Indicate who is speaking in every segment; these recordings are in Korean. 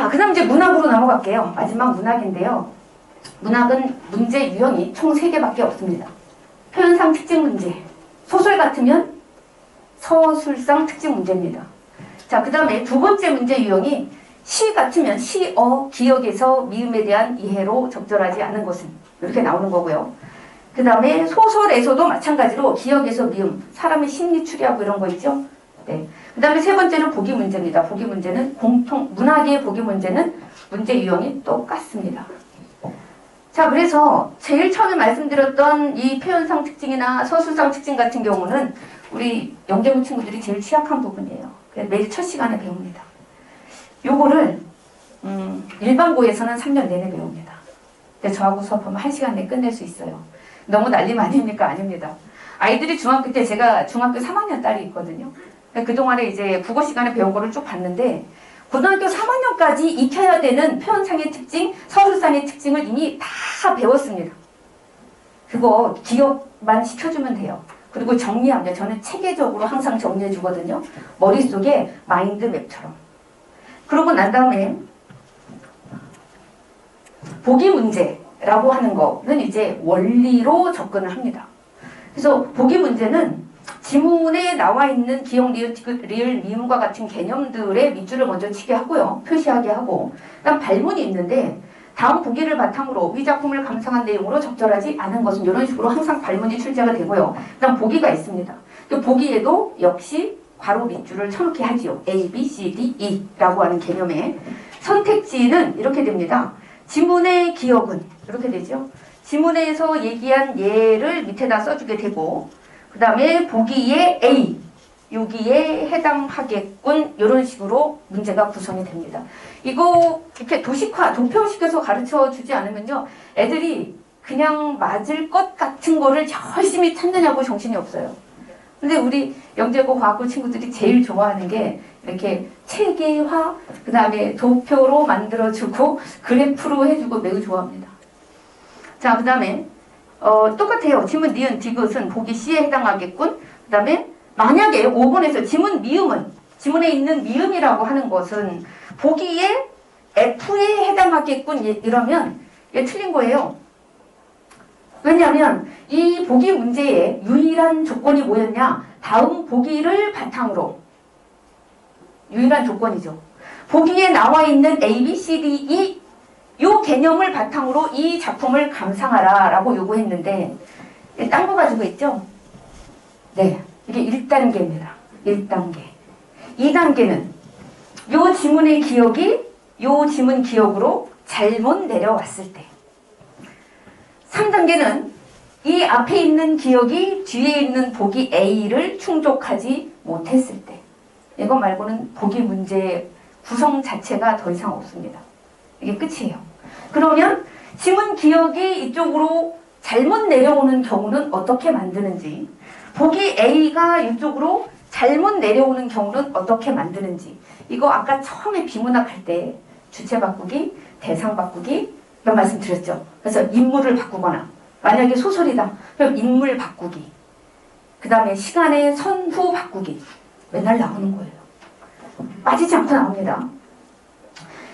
Speaker 1: 자, 그 다음 이제 문학으로 넘어갈게요. 마지막 문학인데요. 문학은 문제 유형이 총 3개밖에 없습니다. 표현상 특징 문제, 소설 같으면 서술상 특징 문제입니다. 자, 그 다음에 두 번째 문제 유형이 시 같으면 시어, 기억에서 미음에 대한 이해로 적절하지 않은 것은 이렇게 나오는 거고요. 그 다음에 소설에서도 마찬가지로 기억에서 미음, 사람의 심리 추리하고 이런 거 있죠. 네. 그 다음에 세 번째는 보기 문제입니다. 보기 문제는 문학의 보기 문제는 문제 유형이 똑같습니다. 자, 그래서 제일 처음에 말씀드렸던 이 표현상 특징이나 서술상 특징 같은 경우는 우리 영재문 친구들이 제일 취약한 부분이에요. 그래서 매일 첫 시간에 배웁니다. 요거를 일반고에서는 3년 내내 배웁니다. 근데 저하고 수업하면 1시간 내에 끝낼 수 있어요. 너무 난리 아닙니까? 아닙니다. 아이들이 중학교 때 제가 중학교 3학년 딸이 있거든요. 그동안에 이제 국어 시간에 배운 거를 쭉 봤는데 고등학교 3학년까지 익혀야 되는 표현상의 특징, 서술상의 특징을 이미 다 배웠습니다. 그거 기억만 시켜주면 돼요. 그리고 정리합니다. 저는 체계적으로 항상 정리해 주거든요. 머릿속에 마인드맵처럼. 그러고 난 다음에 보기 문제라고 하는 거는 이제 원리로 접근을 합니다. 그래서 보기 문제는 지문에 나와 있는 기억, 리을, 디귿, 리을, 미음과 같은 개념들의 밑줄을 먼저 치게 하고요. 표시하게 하고 그다음 발문이 있는데 다음 보기를 바탕으로 이 작품을 감상한 내용으로 적절하지 않은 것은 이런 식으로 항상 발문이 출제가 되고요. 그다음 보기가 있습니다. 그 보기에도 역시 괄호 밑줄을 쳐놓게 하지요. A, B, C, D, E 라고 하는 개념의 선택지는 이렇게 됩니다. 지문의 기억은 이렇게 되죠. 지문에서 얘기한 예를 밑에다 써주게 되고 그 다음에 보기에 A, 여기에 해당하겠군 이런 식으로 문제가 구성이 됩니다. 이거 이렇게 도식화, 도표식에서 가르쳐 주지 않으면요. 애들이 그냥 맞을 것 같은 거를 열심히 찾느냐고 정신이 없어요. 근데 우리 영재고 과학고 친구들이 제일 좋아하는 게 이렇게 체계화, 그 다음에 도표로 만들어주고 그래프로 해주고 매우 좋아합니다. 자, 그 다음에 똑같아요. 지문, 니은, 디귿은 보기 C에 해당하겠군. 그 다음에 만약에 5번에서 지문 미음은 지문에 있는 미음이라고 하는 것은 보기에 F에 해당하겠군 이러면 이게 틀린 거예요. 왜냐하면 이 보기 문제의 유일한 조건이 뭐였냐? 다음 보기를 바탕으로 유일한 조건이죠. 보기에 나와 있는 A, B, C, D, E 이 개념을 바탕으로 이 작품을 감상하라 라고 요구했는데 딴 거 가지고 있죠? 네, 이게 1단계입니다. 1단계. 2단계는 요 지문의 기억이 요 지문 기억으로 잘못 내려왔을 때 3단계는 이 앞에 있는 기억이 뒤에 있는 보기 A를 충족하지 못했을 때 이거 말고는 보기 문제 구성 자체가 더 이상 없습니다. 이게 끝이에요. 그러면 지문 기억이 이쪽으로 잘못 내려오는 경우는 어떻게 만드는지 보기 A가 이쪽으로 잘못 내려오는 경우는 어떻게 만드는지 이거 아까 처음에 비문학 할 때 주체 바꾸기, 대상 바꾸기 이런 말씀 드렸죠. 그래서 인물을 바꾸거나 만약에 소설이다 그럼 인물 바꾸기 그 다음에 시간의 선후 바꾸기 맨날 나오는 거예요. 빠지지 않고 나옵니다.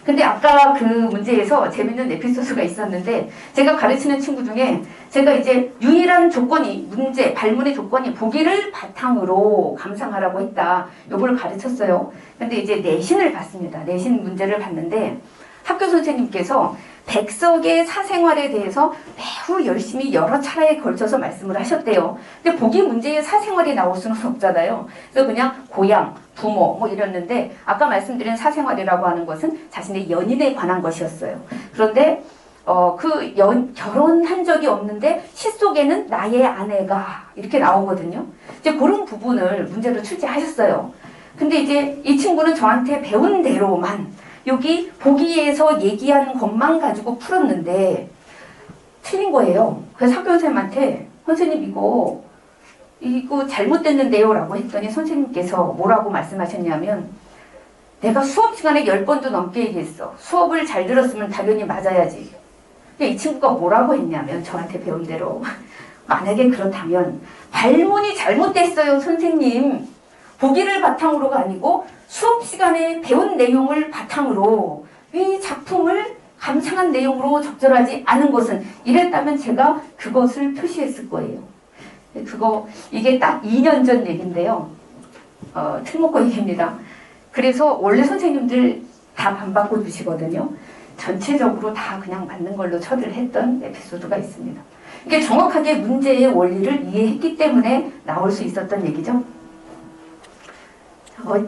Speaker 1: 근데 아까 그 문제에서 재밌는 에피소드가 있었는데 제가 가르치는 친구 중에 제가 이제 유일한 조건이 문제, 발문의 조건이 보기를 바탕으로 감상하라고 했다. 요걸 가르쳤어요. 근데 이제 내신을 봤습니다. 내신 문제를 봤는데 학교 선생님께서 백석의 사생활에 대해서 매우 열심히 여러 차례에 걸쳐서 말씀을 하셨대요. 근데 보기 문제에 사생활이 나올 수는 없잖아요. 그래서 그냥 고향, 부모 뭐 이랬는데 아까 말씀드린 사생활이라고 하는 것은 자신의 연인에 관한 것이었어요. 그런데 결혼한 적이 없는데 시 속에는 나의 아내가 이렇게 나오거든요. 이제 그런 부분을 문제로 출제하셨어요. 근데 이제 이 친구는 저한테 배운 대로만 여기 보기에서 얘기한 것만 가지고 풀었는데 틀린 거예요. 그래서 학교 선생님한테 선생님 이거 잘못됐는데요 라고 했더니 선생님께서 뭐라고 말씀하셨냐면 내가 수업 시간에 10번도 넘게 얘기했어. 수업을 잘 들었으면 당연히 맞아야지. 이 친구가 뭐라고 했냐면 저한테 배운 대로 만약에 그렇다면 발문이 잘못됐어요 선생님. 보기를 바탕으로가 아니고 수업 시간에 배운 내용을 바탕으로 이 작품을 감상한 내용으로 적절하지 않은 것은 이랬다면 제가 그것을 표시했을 거예요. 이게 딱 2년 전 얘기인데요. 틀먹고 얘기입니다. 그래서 원래 선생님들 다 반박고 주시거든요. 전체적으로 다 그냥 맞는 걸로 처리를 했던 에피소드가 있습니다. 이게 정확하게 문제의 원리를 이해했기 때문에 나올 수 있었던 얘기죠.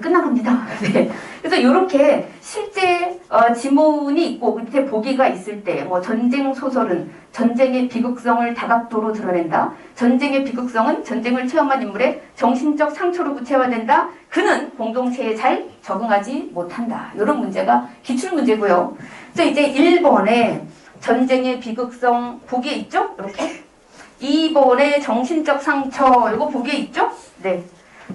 Speaker 1: 끝나갑니다. 네. 그래서 이렇게 실제 지문이 있고 밑에 보기가 있을 때 전쟁 소설은 전쟁의 비극성을 다각도로 드러낸다. 전쟁의 비극성은 전쟁을 체험한 인물의 정신적 상처로 구체화된다. 그는 공동체에 잘 적응하지 못한다. 이런 문제가 기출문제고요. 그래서 이제 1번에 전쟁의 비극성 보기에 있죠? 이렇게. 2번에 정신적 상처 이거 보기에 있죠? 네.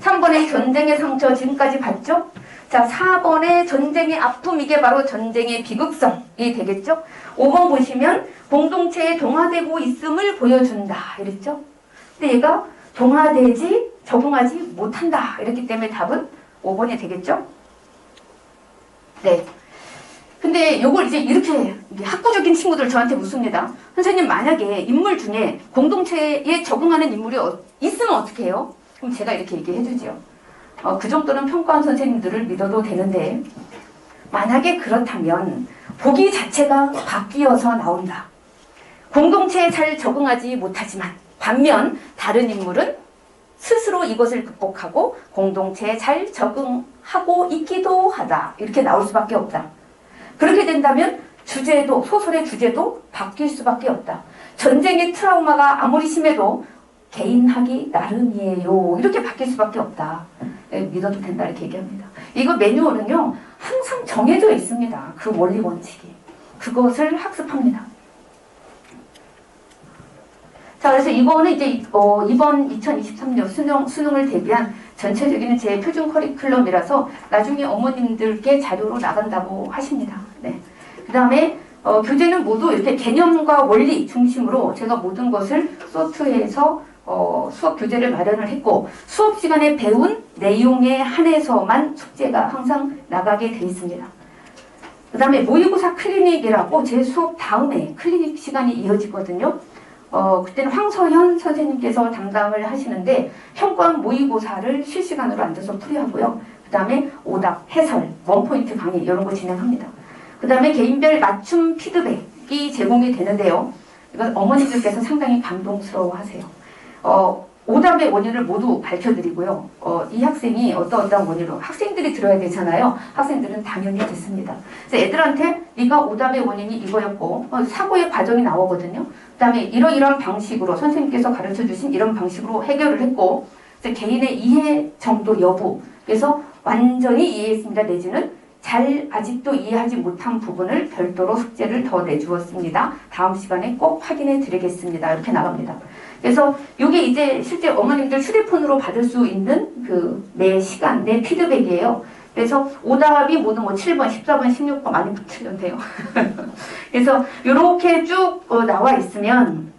Speaker 1: 3번에 전쟁의 상처 지금까지 봤죠? 자, 4번에 전쟁의 아픔 이게 바로 전쟁의 비극성이 되겠죠? 5번 보시면 공동체에 동화되고 있음을 보여준다 이랬죠? 근데 얘가 동화되지 적응하지 못한다 이랬기 때문에 답은 5번이 되겠죠? 네. 근데 요걸 이제 이렇게 학구적인 친구들 저한테 묻습니다. 선생님 만약에 인물 중에 공동체에 적응하는 인물이 있으면 어떻게 해요? 그럼 제가 이렇게 얘기해 주죠. 그 정도는 평가한 선생님들을 믿어도 되는데 만약에 그렇다면 보기 자체가 바뀌어서 나온다. 공동체에 잘 적응하지 못하지만 반면 다른 인물은 스스로 이것을 극복하고 공동체에 잘 적응하고 있기도 하다. 이렇게 나올 수밖에 없다. 그렇게 된다면 주제도 소설의 주제도 바뀔 수밖에 없다. 전쟁의 트라우마가 아무리 심해도 개인하기 나름이에요. 이렇게 바뀔 수밖에 없다. 네, 믿어도 된다 이렇게 얘기합니다. 이거 매뉴얼은요 항상 정해져 있습니다. 그 원리 원칙이. 그것을 학습합니다. 자, 그래서 이거는 이제 이번 2023년 수능을 대비한 전체적인 제 표준 커리큘럼이라서 나중에 어머님들께 자료로 나간다고 하십니다. 네. 그 다음에 교재는 모두 이렇게 개념과 원리 중심으로 제가 모든 것을 소트해서 수업 교재를 마련을 했고 수업 시간에 배운 내용에 한해서만 숙제가 항상 나가게 돼 있습니다. 그 다음에 모의고사 클리닉이라고 제 수업 다음에 클리닉 시간이 이어지거든요. 그때는 황서현 선생님께서 담당을 하시는데 현관 모의고사를 실시간으로 앉아서 풀이하고요. 그 다음에 오답, 해설, 원포인트 강의 이런 거 진행합니다. 그 다음에 개인별 맞춤 피드백이 제공이 되는데요. 이건 어머니들께서 상당히 감동스러워 하세요. 오답의 원인을 모두 밝혀드리고요. 이 학생이 어떠한 원인으로 학생들이 들어야 되잖아요. 학생들은 당연히 듣습니다. 그래서 애들한테 네가 오답의 원인이 이거였고 사고의 과정이 나오거든요. 그 다음에 이러이러한 방식으로 선생님께서 가르쳐주신 이런 방식으로 해결을 했고 그래서 개인의 이해 정도 여부 그래서 완전히 이해했습니다. 내지는 잘 아직도 이해하지 못한 부분을 별도로 숙제를 더 내주었습니다. 다음 시간에 꼭 확인해 드리겠습니다. 이렇게 나갑니다. 그래서 이게 이제 실제 어머님들 휴대폰으로 받을 수 있는 그 내 시간, 내 피드백이에요. 그래서 오답이 모두 7번, 14번, 16번 많이 틀렸네요. 그래서 이렇게 쭉 나와 있으면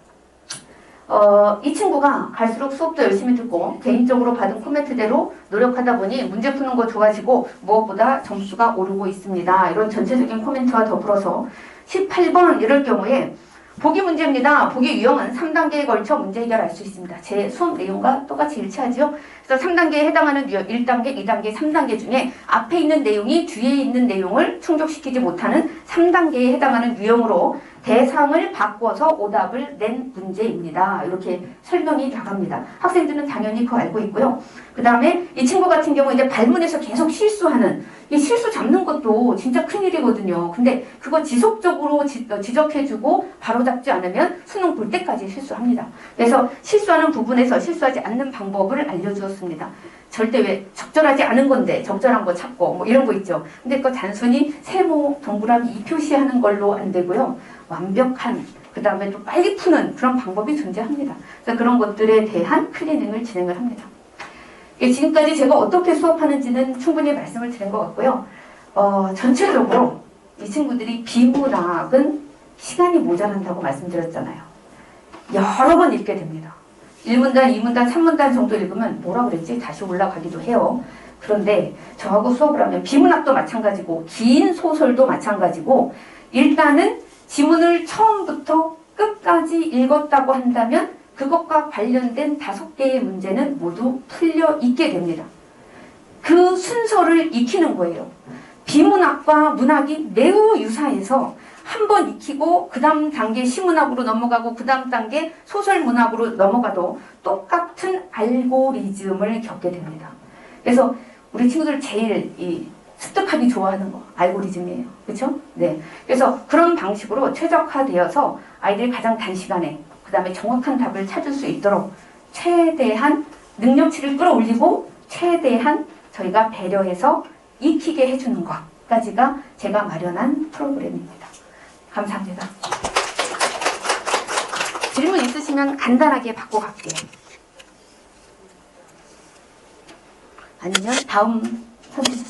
Speaker 1: 이 친구가 갈수록 수업도 열심히 듣고 개인적으로 받은 코멘트대로 노력하다 보니 문제 푸는 거 좋아지고 무엇보다 점수가 오르고 있습니다. 이런 전체적인 코멘트와 더불어서 18번 이럴 경우에 보기 문제입니다. 보기 유형은 3단계에 걸쳐 문제 해결할 수 있습니다. 제 수업 내용과 똑같이 일치하죠. 그래서 3단계에 해당하는 유형 1단계, 2단계, 3단계 중에 앞에 있는 내용이 뒤에 있는 내용을 충족시키지 못하는 3단계에 해당하는 유형으로 대상을 바꿔서 오답을 낸 문제입니다. 이렇게 설명이 나갑니다. 학생들은 당연히 그거 알고 있고요. 그 다음에 이 친구 같은 경우 이제 발문에서 계속 실수하는 이 실수 잡는 것도 진짜 큰일이거든요. 근데 그거 지속적으로 지적해주고 바로잡지 않으면 수능 볼 때까지 실수합니다. 그래서 실수하는 부분에서 실수하지 않는 방법을 알려주었습니다. 절대 왜 적절하지 않은 건데 적절한 거 찾고 뭐 이런 거 있죠. 근데 그거 단순히 세모, 동그라미 이 표시하는 걸로 안 되고요. 완벽한 그 다음에 또 빨리 푸는 그런 방법이 존재합니다. 그래서 그런 것들에 대한 클리닝을 진행을 합니다. 지금까지 제가 어떻게 수업하는지는 충분히 말씀을 드린 것 같고요. 전체적으로 이 친구들이 비문학은 시간이 모자란다고 말씀드렸잖아요. 여러 번 읽게 됩니다. 1문단, 2문단, 3문단 정도 읽으면 뭐라 그랬지? 다시 올라가기도 해요. 그런데 저하고 수업을 하면 비문학도 마찬가지고 긴 소설도 마찬가지고 일단은 지문을 처음부터 끝까지 읽었다고 한다면 그것과 관련된 5개의 문제는 모두 풀려 있게 됩니다. 그 순서를 익히는 거예요. 비문학과 문학이 매우 유사해서 한 번 익히고 그 다음 단계 시문학으로 넘어가고 그 다음 단계 소설문학으로 넘어가도 똑같은 알고리즘을 겪게 됩니다. 그래서 우리 친구들 제일 습득하기 좋아하는 거 알고리즘이에요. 그렇죠? 네. 그래서 그런 방식으로 최적화되어서 아이들이 가장 단시간에 그 다음에 정확한 답을 찾을 수 있도록 최대한 능력치를 끌어올리고 최대한 저희가 배려해서 익히게 해주는 것까지가 제가 마련한 프로그램입니다. 감사합니다. 질문 있으시면 간단하게 받고 갈게요. 아니면 다음 선생님.